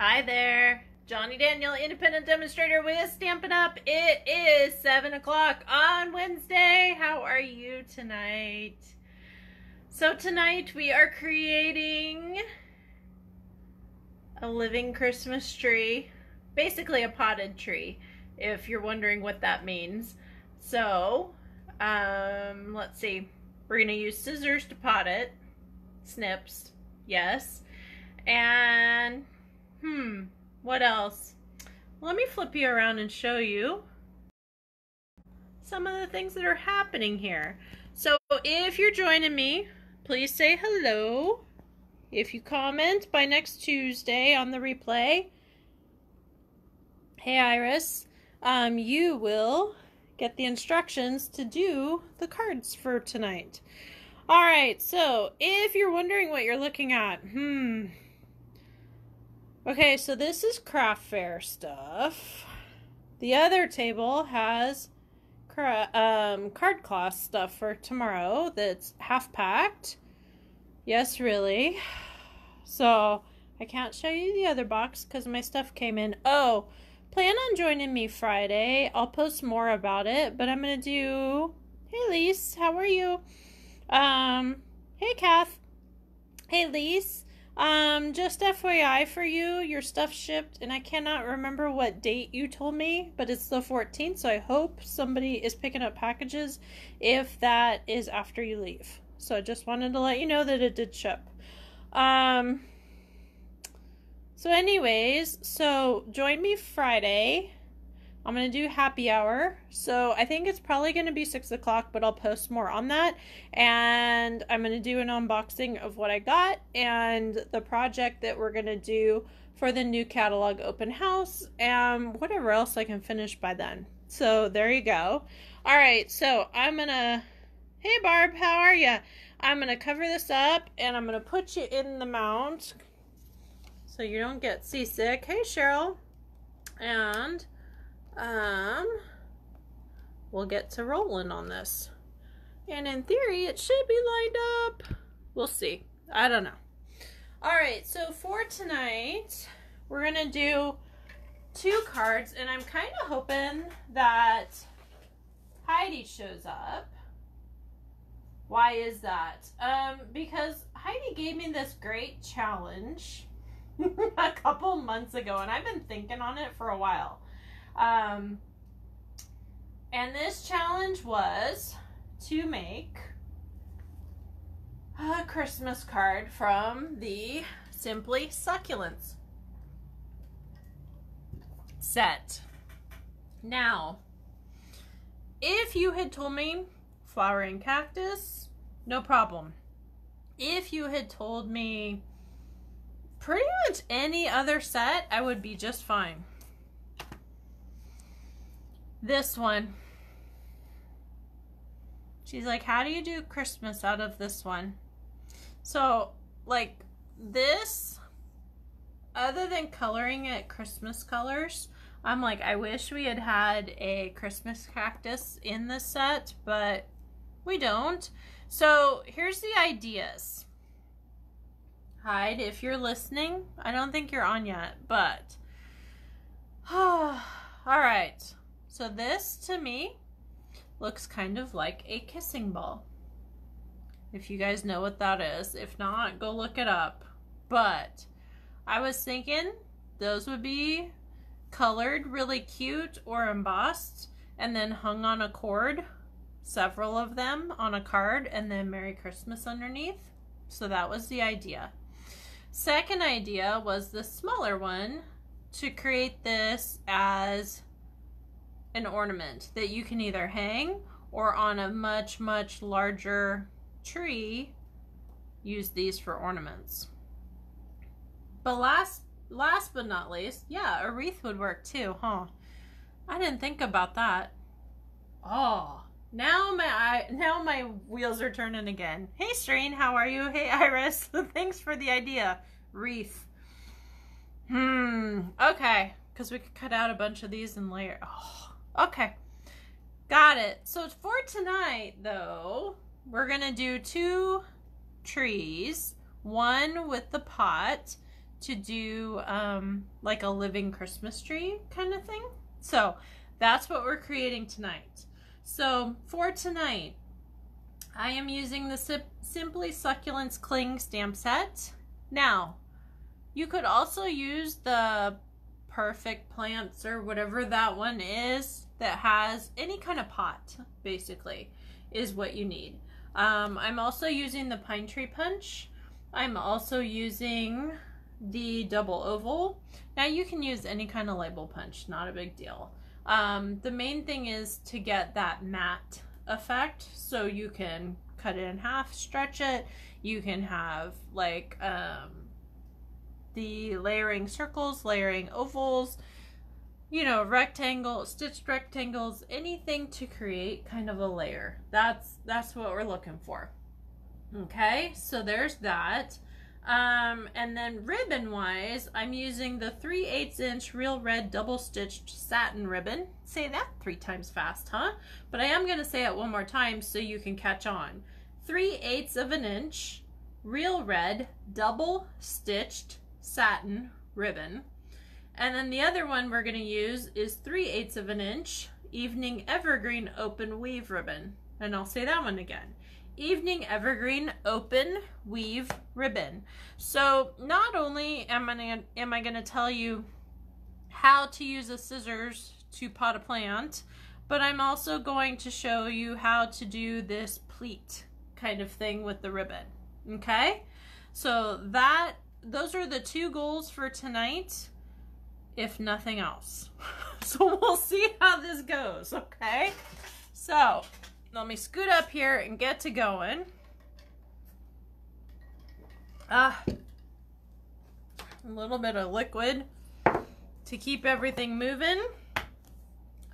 Hi there, Johnny Daniel, independent demonstrator with Stampin' Up. It is 7 o'clock on Wednesday. How are you tonight? So tonight we are creating a living Christmas tree, basically a potted tree, if you're wondering what that means. So, let's see. We're going to use scissors to pot it. Snips, yes. And what else? Let me flip you around and show you some of the things that are happening here. So if you're joining me, please say hello. If you comment by next Tuesday on the replay, hey Iris, you will get the instructions to do the cards for tonight. All right, so if you're wondering what you're looking at, okay, so this is craft fair stuff. The other table has card cloth stuff for tomorrow that's half packed. Yes, really. So I can't show you the other box because my stuff came in. Oh, plan on joining me Friday. I'll post more about it, but I'm going to do... Hey, Lise, how are you? Hey, Kath. Hey, Lise. Just FYI for you, your stuff shipped, and I cannot remember what date you told me, but it's the 14th, so I hope somebody is picking up packages if that is after you leave. So I just wanted to let you know that it did ship. So anyways, so join me Friday. I'm going to do happy hour. So I think it's probably going to be 6 o'clock, but I'll post more on that. And I'm going to do an unboxing of what I got and the project that we're going to do for the new catalog open house and whatever else I can finish by then. So there you go. All right, so I'm going to... Hey, Barb, how are you? I'm going to cover this up and I'm going to put you in the mount so you don't get seasick. Hey, Cheryl. And... we'll get to rolling on this. And in theory, it should be lined up. We'll see. I don't know. Alright, so for tonight, we're going to do 2 cards. And I'm kind of hoping that Heidi shows up. Why is that? Because Heidi gave me this great challenge a couple months ago. And I've been thinking on it for a while. And this challenge was to make a Christmas card from the Simply Succulents set. Now, if you had told me flowering cactus, no problem. If you had told me pretty much any other set, I would be just fine. This one. She's like, how do you do Christmas out of this one? So, like, this, other than coloring it Christmas colors, I'm like, I wish we had had a Christmas cactus in this set, but we don't. So, here's the ideas. Hyde, if you're listening, I don't think you're on yet, but, all right. So this, to me, looks kind of like a kissing ball. If you guys know what that is. If not, go look it up. But I was thinking those would be colored really cute or embossed and then hung on a cord. Several of them on a card and then Merry Christmas underneath. So that was the idea. Second idea was the smaller one to create this as an ornament that you can either hang or on a much, much larger tree, use these for ornaments. But last but not least, yeah, a wreath would work too, huh? I didn't think about that. Oh, now my wheels are turning again. Hey, Strain, how are you? Hey, Iris, thanks for the idea. Wreath. Okay, because we could cut out a bunch of these and layer. Oh. Okay, got it. So for tonight, though, we're going to do 2 trees, one with the pot, to do like a living Christmas tree kind of thing. So that's what we're creating tonight. So for tonight, I am using the Simply Succulents Cling stamp set. Now, you could also use the Perfect Plants or whatever that one is that has any kind of pot, basically, is what you need. I'm also using the Pine Tree Punch. I'm also using the double oval. Now you can use any kind of label punch, not a big deal. The main thing is to get that matte effect, so you can cut it in half, stretch it. You can have like the layering circles, layering ovals, you know, rectangle, stitched rectangles, anything to create kind of a layer. That's what we're looking for. Okay, so there's that. And then ribbon wise, I'm using the 3/8 inch Real Red double stitched satin ribbon. Say that 3 times fast, huh? But I am going to say it one more time so you can catch on. 3/8 of an inch Real Red double stitched satin ribbon. And then the other one we're going to use is 3/8 of an inch Evening Evergreen open weave ribbon. And I'll say that one again. Evening Evergreen open weave ribbon. So not only am I going to tell you how to use a scissors to pot a plant, but I'm also going to show you how to do this pleat kind of thing with the ribbon. Okay, so those are the 2 goals for tonight, if nothing else. So we'll see how this goes. Okay, so let me scoot up here and get to going. A little bit of liquid to keep everything moving.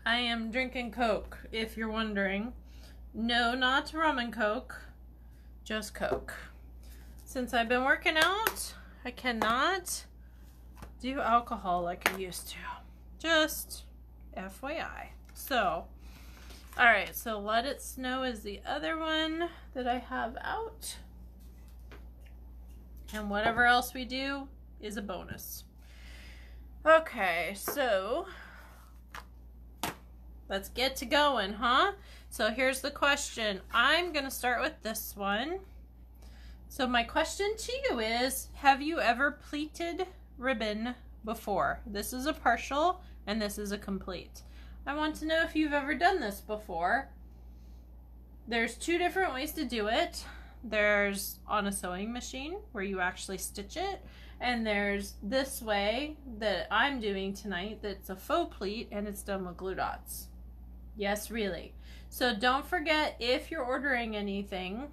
I am drinking Coke, if you're wondering. No, not rum and Coke, just Coke. Since I've been working out, I cannot do alcohol like I used to. Just FYI. So, all right, so Let It Snow is the other one that I have out. And whatever else we do is a bonus. Okay, so let's get to going, huh? So here's the question. I'm going to start with this one. So my question to you is, have you ever pleated ribbon before? This is a partial and this is a complete. I want to know if you've ever done this before. There's 2 different ways to do it. There's on a sewing machine where you actually stitch it, and there's this way that I'm doing tonight that's a faux pleat and it's done with glue dots. Yes, really. So don't forget, if you're ordering anything,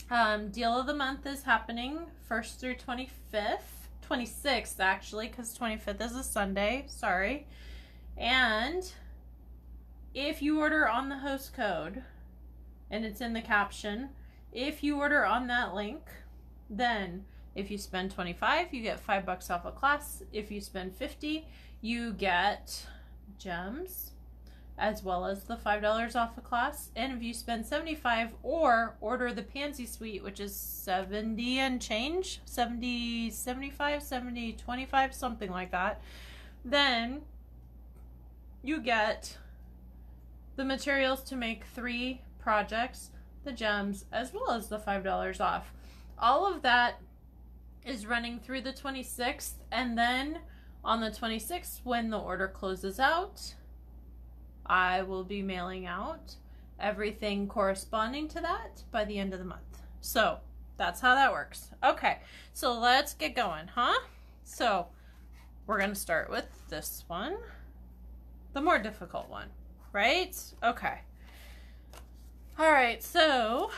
deal of the month is happening 1st through 25th, 26th actually, because 25th is a Sunday, sorry. And if you order on the host code, and it's in the caption, if you order on that link, then if you spend $25, you get $5 off a class. If you spend $50, you get gems, as well as the $5 off a class. And if you spend $75 or order the Pansy Suite, which is 70 and change, 70, 75, 70, 25, something like that, then you get the materials to make 3 projects, the gems, as well as the $5 off. All of that is running through the 26th, and then on the 26th, when the order closes out, I will be mailing out everything corresponding to that by the end of the month. So that's how that works. Okay, so let's get going, huh? So we're gonna start with this one, the more difficult one, right? Okay. All right, so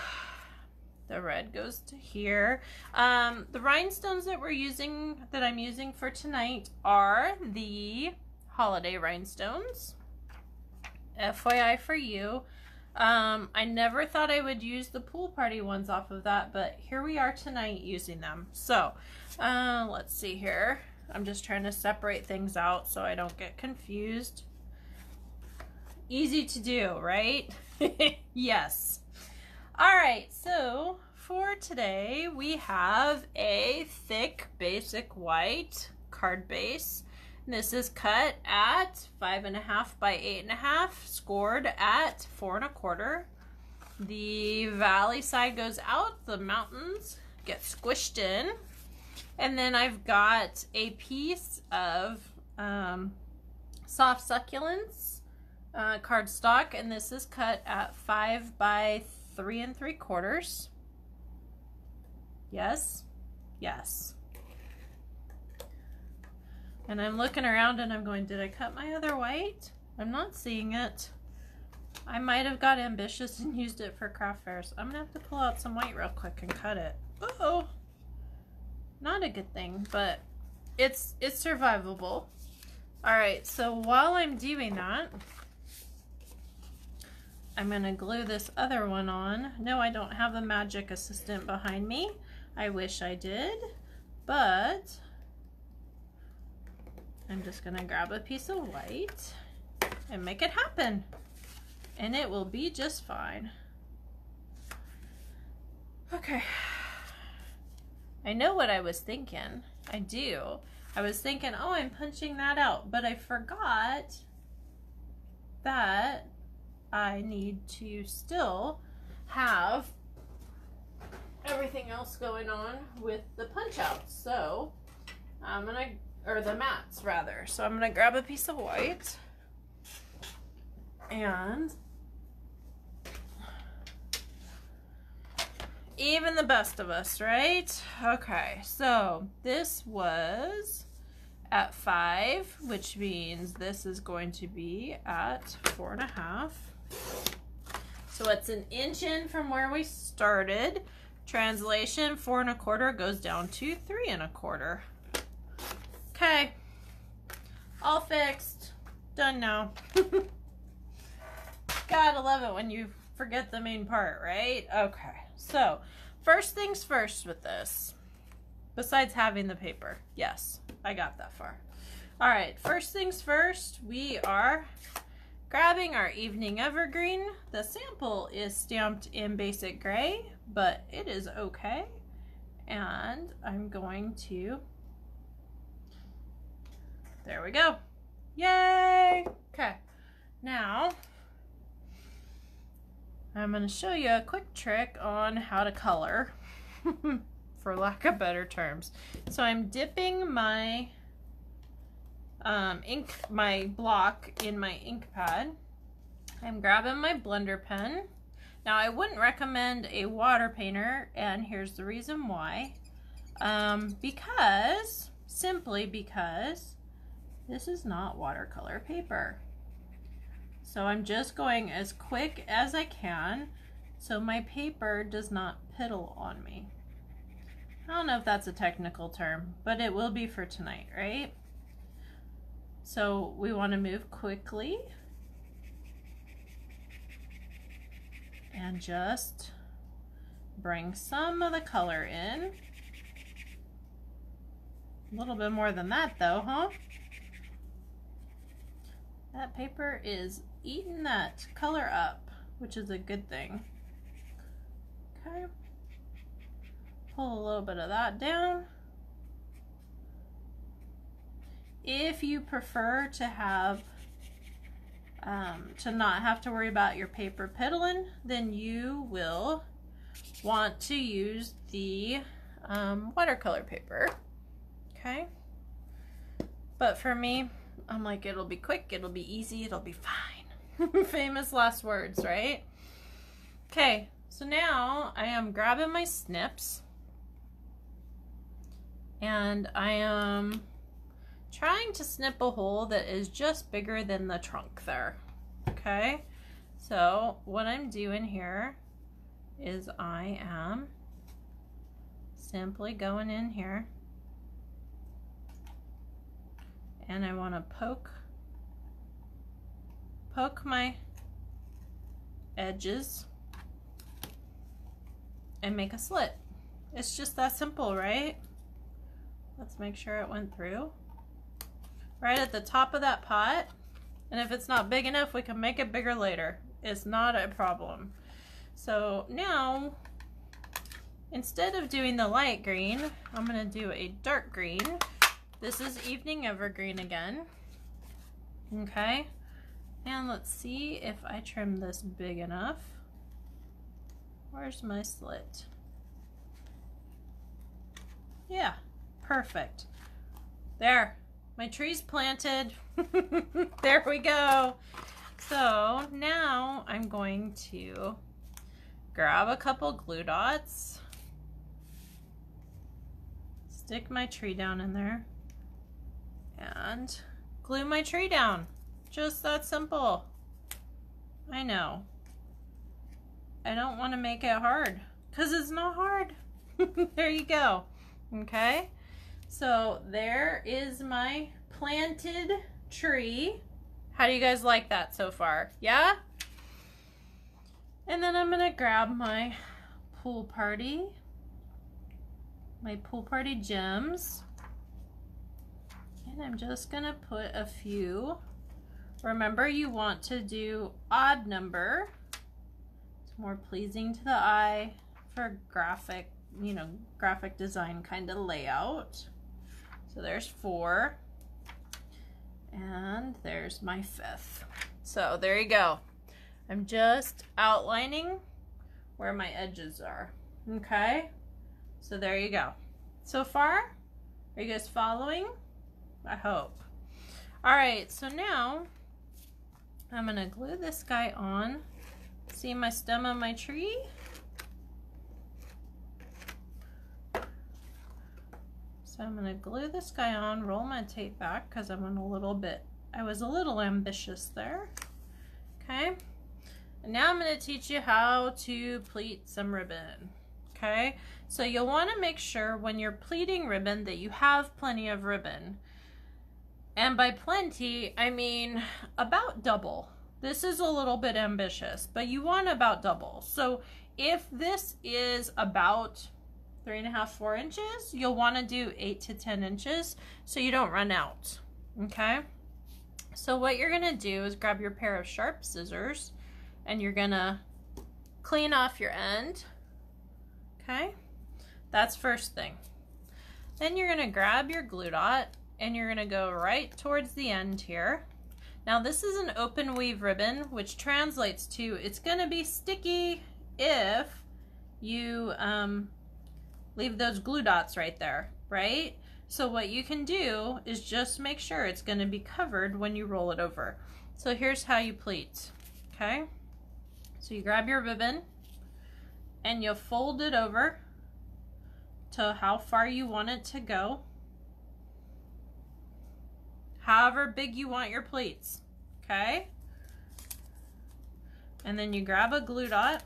the red goes to here. The rhinestones that I'm using for tonight are the holiday rhinestones. FYI for you. I never thought I would use the pool party ones off of that, but here we are tonight using them. So let's see here. I'm just trying to separate things out so I don't get confused. Easy to do, right? Yes. All right, so for today, we have a thick basic white card base. And this is cut at 5.5 by 8.5, scored at 4 1/4. The valley side goes out, the mountains get squished in. And then I've got a piece of soft succulents cardstock, and this is cut at 5 by 3 3/4. Yes, yes. And I'm looking around and I'm going, did I cut my other white? I'm not seeing it. I might have got ambitious and used it for craft fairs. I'm gonna have to pull out some white real quick and cut it. Uh-oh. Not a good thing, but it's survivable. All right, so while I'm doing that, I'm gonna glue this other one on. No, I don't have the magic assistant behind me. I wish I did, but I'm just gonna grab a piece of white and make it happen. And it will be just fine. Okay. I know what I was thinking. I do. I was thinking, oh, I'm punching that out, but I forgot that I need to still have everything else going on with the punch outs. So I'm gonna, or the mats rather. So I'm gonna grab a piece of white and even the best of us, right? Okay, so this was at 5, which means this is going to be at 4 1/2. So it's an inch in from where we started. Translation, 4 1/4 goes down to 3 1/4. Okay, all fixed, done now. Gotta love it when you forget the main part, right? Okay, so first things first with this, besides having the paper. Yes, I got that far. All right, first things first, we are grabbing our evening evergreen. The sample is stamped in basic gray, but it is okay. And I'm going to, there we go. Yay! Okay, now I'm going to show you a quick trick on how to color, for lack of better terms. So I'm dipping my my block in my ink pad. I'm grabbing my blender pen. Now I wouldn't recommend a water painter, and here's the reason why. Simply because this is not watercolor paper. So I'm just going as quick as I can so my paper does not piddle on me. I don't know if that's a technical term, but it will be for tonight, right? So we want to move quickly and just bring some of the color in. A little bit more than that though, huh? That paper is eating that color up, which is a good thing. Okay. Pull a little bit of that down. If you prefer to have to not have to worry about your paper piddling, then you will want to use the watercolor paper. Okay, but for me, I'm like, it'll be quick, it'll be easy, it'll be fine. Famous last words, right? Okay, so now I am grabbing my snips and I am trying to snip a hole that is just bigger than the trunk there. Okay, so what I'm doing here is I am simply going in here and I want to poke my edges and make a slit. It's just that simple, right? Let's make sure it went through. Right at the top of that pot, and if it's not big enough, we can make it bigger later. It's not a problem. So now instead of doing the light green, I'm gonna do a dark green. This is Evening Evergreen again. Okay, and let's see if I trim this big enough. Where's my slit? Yeah, perfect. There, my tree's planted. There we go. So now I'm going to grab a couple glue dots, stick my tree down in there, and glue my tree down. Just that simple. I know. I don't want to make it hard because it's not hard. There you go. Okay, so there is my planted tree. How do you guys like that so far? Yeah? And then I'm gonna grab my pool party gems, and I'm just gonna put a few. Remember, you want to do odd number. It's more pleasing to the eye for graphic, you know, graphic design kind of layout. So there's 4, and there's my 5th. So there you go. I'm just outlining where my edges are. Okay, so there you go. So far, are you guys following? I hope. All right, so now I'm gonna glue this guy on. See my stem of my tree? So I'm gonna glue this guy on, roll my tape back because I was a little ambitious there. Okay, and now I'm gonna teach you how to pleat some ribbon. Okay, so you'll wanna make sure when you're pleating ribbon that you have plenty of ribbon. And by plenty, I mean about double. This is a little bit ambitious, but you want about double. So if this is about 3.5, 4 inches, you'll want to do 8 to 10 inches so you don't run out. Okay, so what you're gonna do is grab your pair of sharp scissors and you're gonna clean off your end. Okay, that's first thing. Then you're gonna grab your glue dot and you're gonna go right towards the end here. Now this is an open weave ribbon, which translates to it's gonna be sticky if you leave those glue dots right there, right? So what you can do is just make sure it's gonna be covered when you roll it over. So here's how you pleat, okay? So you grab your ribbon and you'll fold it over to how far you want it to go. However big you want your pleats, okay? And then you grab a glue dot.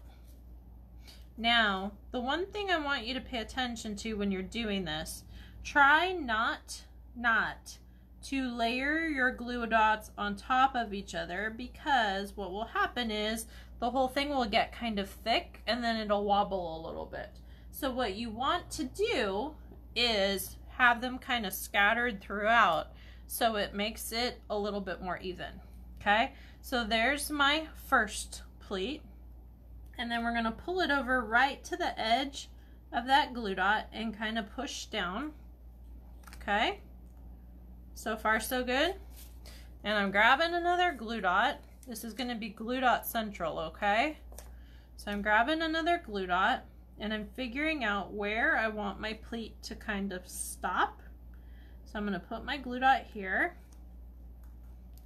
Now, the one thing I want you to pay attention to when you're doing this, try not to layer your glue dots on top of each other, because what will happen is the whole thing will get kind of thick and then it'll wobble a little bit. So what you want to do is have them kind of scattered throughout so it makes it a little bit more even. Okay, so there's my first pleat, and then we're going to pull it over right to the edge of that glue dot and kind of push down. Okay, so far so good. And I'm grabbing another glue dot. This is going to be glue dot central, okay? So I'm grabbing another glue dot and I'm figuring out where I want my pleat to kind of stop. So I'm going to put my glue dot here,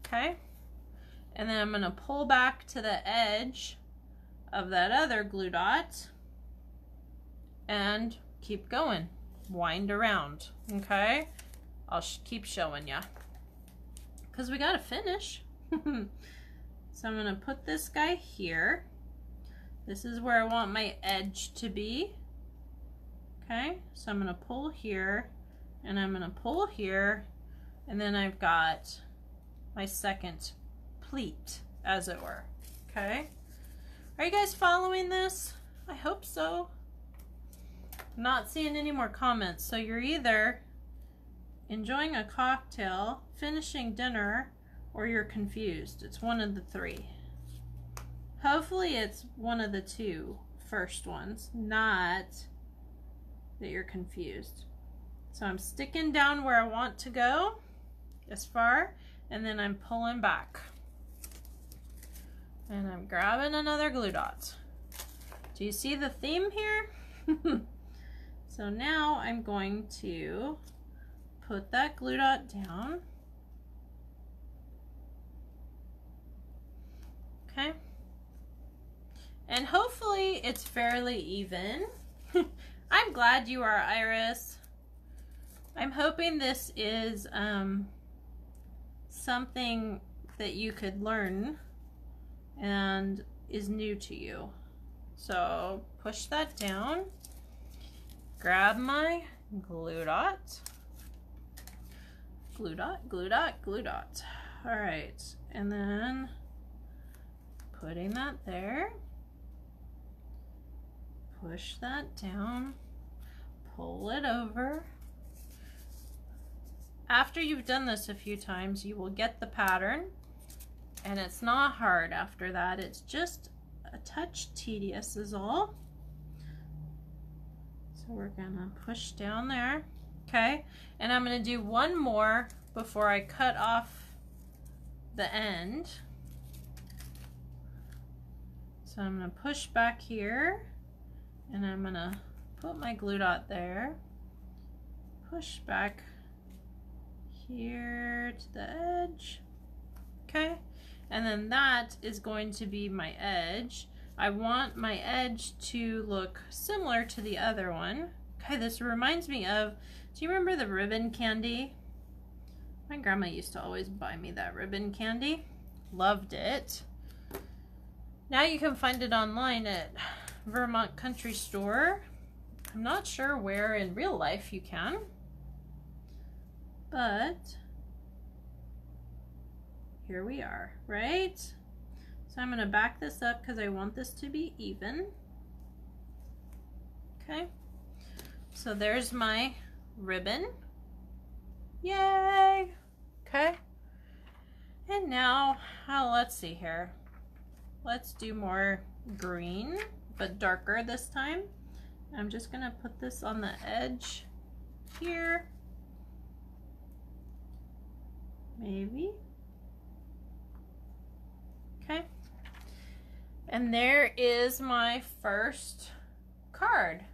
okay? And then I'm going to pull back to the edge of that other glue dot and keep going. Wind around, okay? I'll keep showing ya because we got to finish. So I'm going to put this guy here. This is where I want my edge to be, okay? So I'm going to pull here and I'm going to pull here, and then I've got my second pleat, as it were, okay? Are you guys following this? I hope so. I'm not seeing any more comments, so you're either enjoying a cocktail, finishing dinner, or you're confused. It's one of the three. Hopefully it's one of the two first ones, not that you're confused. So I'm sticking down where I want to go as far, and then I'm pulling back. And I'm grabbing another glue dot. Do you see the theme here? So now I'm going to put that glue dot down. Okay. And hopefully it's fairly even. I'm glad you are, Iris. I'm hoping this is something that you could learn and is new to you. So push that down, grab my glue dot, glue dot, glue dot, glue dot. All right, and then putting that there, push that down, pull it over. After you've done this a few times, you will get the pattern, and it's not hard after that. It's just a touch tedious is all. So we're gonna push down there, okay? And I'm gonna do one more before I cut off the end. So I'm gonna push back here, and I'm gonna put my glue dot there, push back here to the edge, okay? And then that is going to be my edge. I want my edge to look similar to the other one. Okay, this reminds me of, do you remember the ribbon candy? My grandma used to always buy me that ribbon candy. Loved it. Now you can find it online at Vermont Country Store. I'm not sure where in real life you can, but here we are, right? So I'm gonna back this up because I want this to be even. Okay, so there's my ribbon. Yay! Okay, and now, let's see here. Let's do more green, but darker this time. I'm just gonna put this on the edge here. Maybe. Okay. And there is my first card.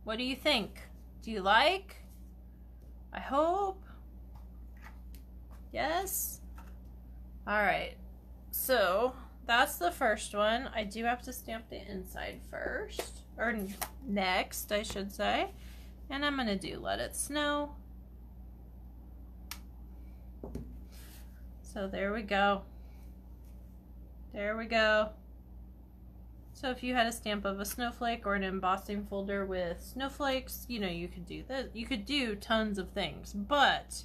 What do you think? Do you like? I hope. Yes? All right. So that's the first one. I do have to stamp the inside first, or next, I should say. And I'm gonna do Let It Snow. So there we go. There we go. So if you had a stamp of a snowflake or an embossing folder with snowflakes, you know, you could do this. You could do tons of things, but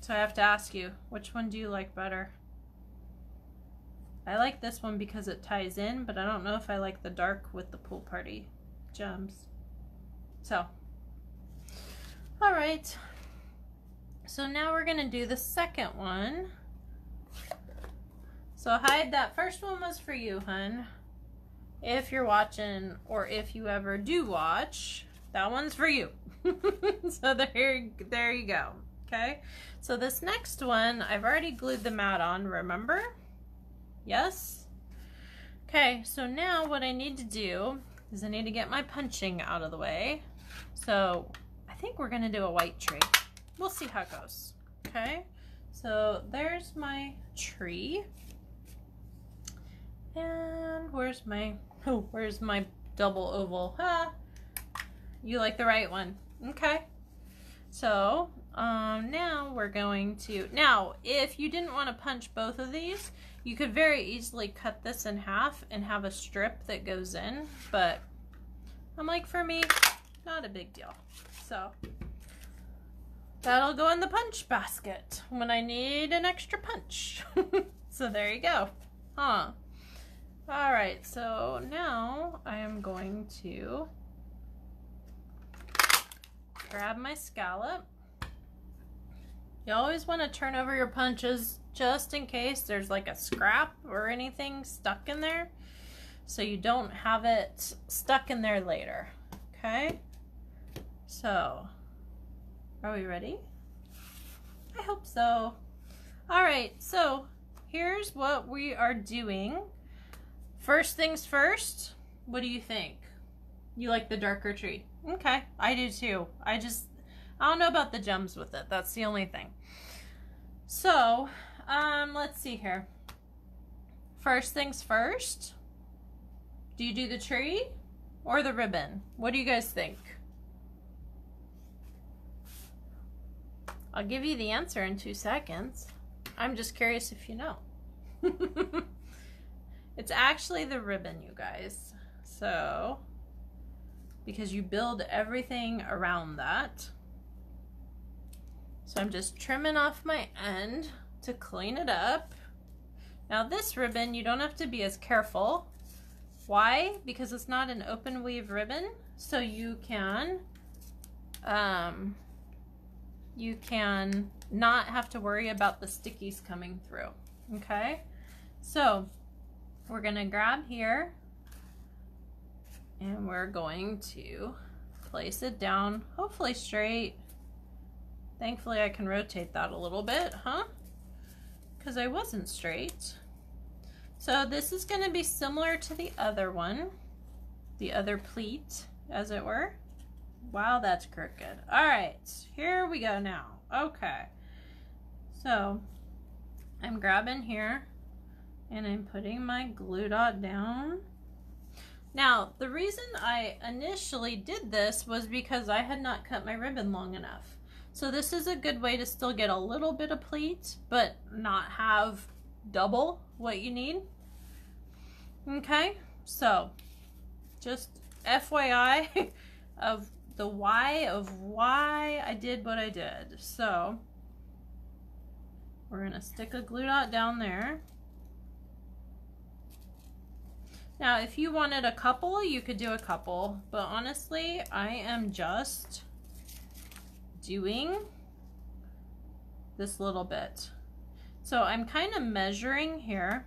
so I have to ask you, which one do you like better? I like this one because it ties in, but I don't know if I like the dark with the pool party gems. So, all right. So now we're gonna do the second one. So Hyde, that first one was for you, hun. If you're watching, or if you ever do watch, that one's for you. So there you go. Okay. So this next one, I've already glued the mat on, remember? Yes? Okay, so now what I need to do is I need to get my punching out of the way. So I think we're gonna do a white tree. We'll see how it goes. Okay, so there's my tree. And where's my double oval? Ah, you like the right one. Okay. So now we're going to, now if you didn't want to punch both of these, you could very easily cut this in half and have a strip that goes in, but I'm like, for me, not a big deal. So that'll go in the punch basket when I need an extra punch. So there you go. Huh. All right, so now I am going to grab my scallop. You always want to turn over your punches just in case there's like a scrap or anything stuck in there. so you don't have it stuck in there later. Okay, so are we ready? I hope so. All right, so here's what we are doing. First things first, what do you think? You like the darker tree? Okay, I do too. I don't know about the gems with it. That's the only thing. So, let's see here. First things first, do you do the tree or the ribbon? What do you guys think? I'll give you the answer in 2 seconds. I'm just curious if you know. It's actually the ribbon, you guys. So, because you build everything around that. So I'm just trimming off my end to clean it up. Now this ribbon, you don't have to be as careful. Why? Because it's not an open weave ribbon, so you can not have to worry about the stickies coming through. Okay, so we're gonna grab here and we're going to place it down, hopefully straight. Thankfully I can rotate that a little bit, huh? Because I wasn't straight. So this is going to be similar to the other one, the other pleat, as it were. Wow, that's crooked. All right, here we go now. Okay, so I'm grabbing here and I'm putting my glue dot down. Now, the reason I initially did this was because I had not cut my ribbon long enough. So this is a good way to still get a little bit of pleat, but not have double what you need. Okay, so just FYI of the why of why I did what I did. So we're gonna stick a glue dot down there. Now, if you wanted a couple, you could do a couple, but honestly, I am just doing this little bit. So I'm kind of measuring here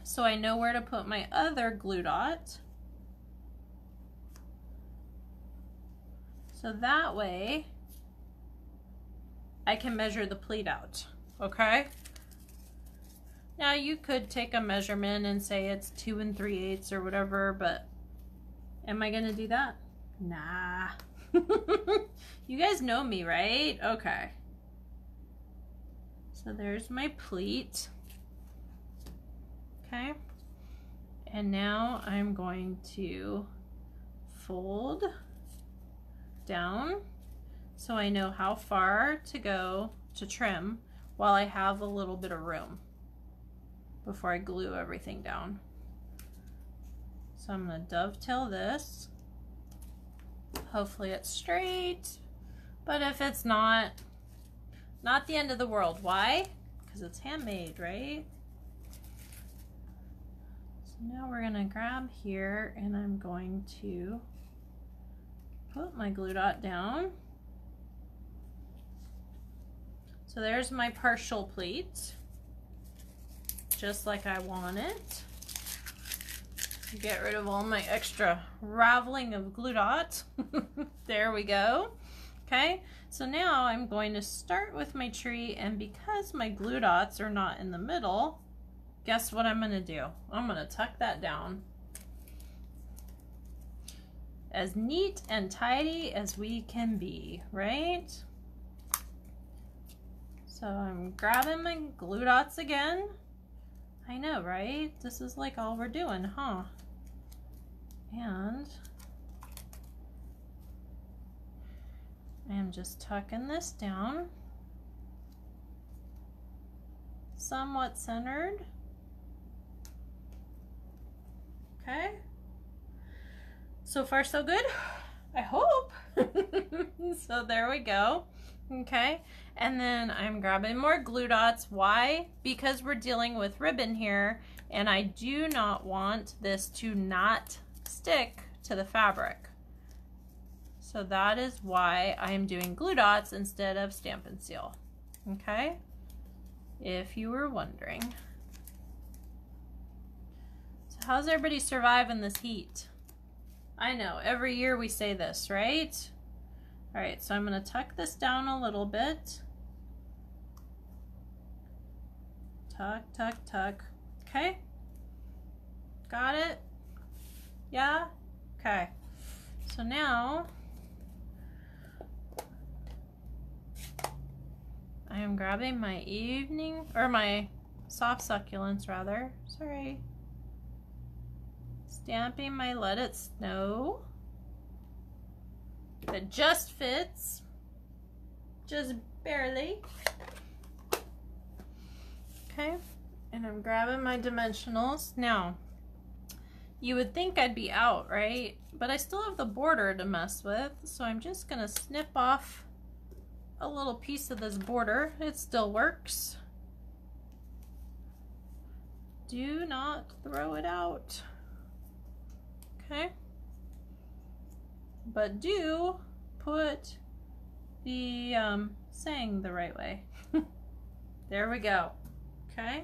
so I know where to put my other glue dot. So that way I can measure the pleat out, okay? Now you could take a measurement and say it's 2 3/8 or whatever, but am I gonna do that? Nah. You guys know me, right? Okay. So there's my pleat. Okay. And now I'm going to fold down so I know how far to go to trim while I have a little bit of room before I glue everything down. So I'm going to dovetail this. Hopefully it's straight, but if it's not the end of the world. Why? Because it's handmade, right? So now we're gonna grab here and I'm going to put my glue dot down. So there's my partial pleat, just like I want it. Get rid of all my extra raveling of glue dots. There we go. Okay, so now I'm going to start with my tree, and because my glue dots are not in the middle, guess what I'm going to do? I'm going to tuck that down. As neat and tidy as we can be, right? So I'm grabbing my glue dots again. I know, right? This is like all we're doing, huh? And I'm just tucking this down, somewhat centered. Okay. So far so good, I hope. So there we go. Okay, and then I'm grabbing more glue dots. Why? Because we're dealing with ribbon here, and I do not want this to not stick to the fabric. So that is why I'm doing glue dots instead of Stamp and Seal. Okay, if you were wondering. So How's everybody surviving this heat? I know, every year we say this, right? All right, so I'm gonna tuck this down a little bit. Tuck, tuck, tuck. Okay. Got it? Yeah? Okay. So now I am grabbing my my soft succulents rather. Sorry. Stamping my Let It Snow. That just fits. Just barely. Okay. And I'm grabbing my dimensionals. Now, you would think I'd be out, right? But I still have the border to mess with. So I'm just gonna snip off a little piece of this border. It still works. Do not throw it out. Okay. But do put the saying the right way. There we go. Okay.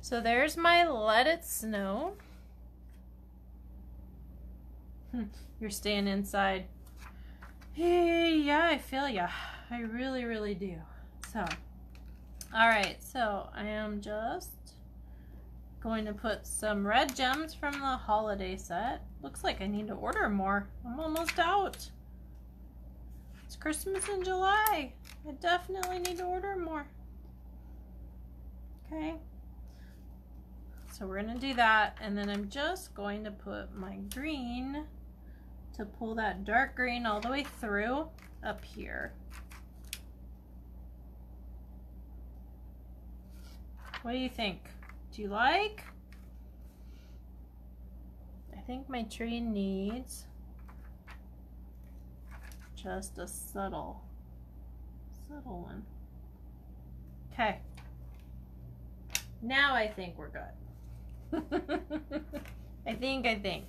So there's my Let It Snow. You're staying inside. Hey, yeah, I feel ya. I really, really do. So, all right. So I am just going to put some red gems from the holiday set. Looks like I need to order more. I'm almost out. It's Christmas in July. I definitely need to order more. Okay. So we're gonna do that, and then I'm just going to put my green to pull that dark green all the way through up here. What do you think? Do you like? I think my tree needs just a subtle one. Okay. Now I think we're good. I think.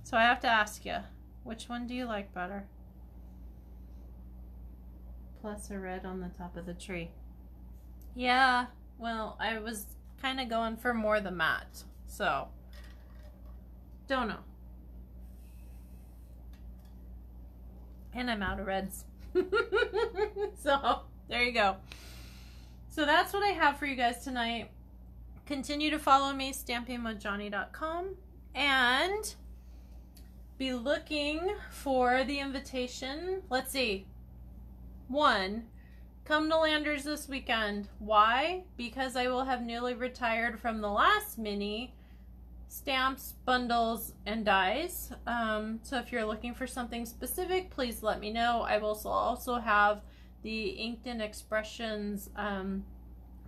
So I have to ask you, which one do you like better? Plus a red on the top of the tree. Yeah, well, I was kind of going for more the matte, so don't know. And I'm out of reds. So there you go. So that's what I have for you guys tonight. Continue to follow me, stampingwithjohnny.com, and be looking for the invitation. Let's see. 1, come to Landers this weekend. Why? Because I will have newly retired from the last mini stamps, bundles, and dies. So if you're looking for something specific, please let me know. I will also have the Inked in Expressions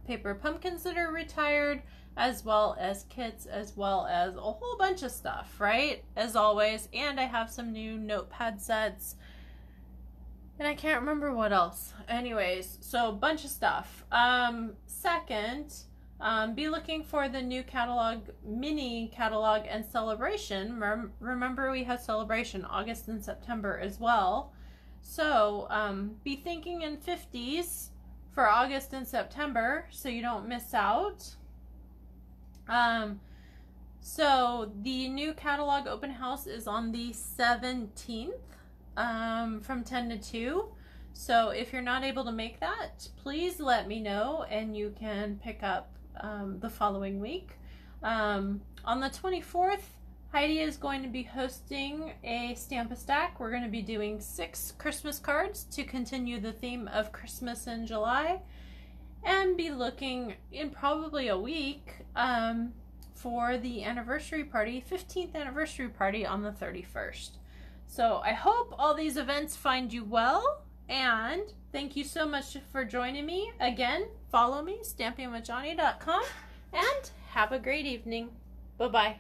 paper pumpkins that are retired, as well as kits, as well as a whole bunch of stuff, right? As always. And I have some new notepad sets. And I can't remember what else. Anyways, so a bunch of stuff. Second, be looking for the new catalog, mini catalog and celebration. Remember we have celebration August and September as well. So be thinking in 50s for August and September so you don't miss out. So the new catalog open house is on the 17th. From 10 to 2. So if you're not able to make that, please let me know and you can pick up the following week. On the 24th, Heidi is going to be hosting a Stamp-A-Stack. We're going to be doing 6 Christmas cards to continue the theme of Christmas in July, and be looking in probably a week for the anniversary party, 15th anniversary party on the 31st. So I hope all these events find you well, and thank you so much for joining me. Again, follow me, stampingwithjohnny.com, and have a great evening. Bye-bye.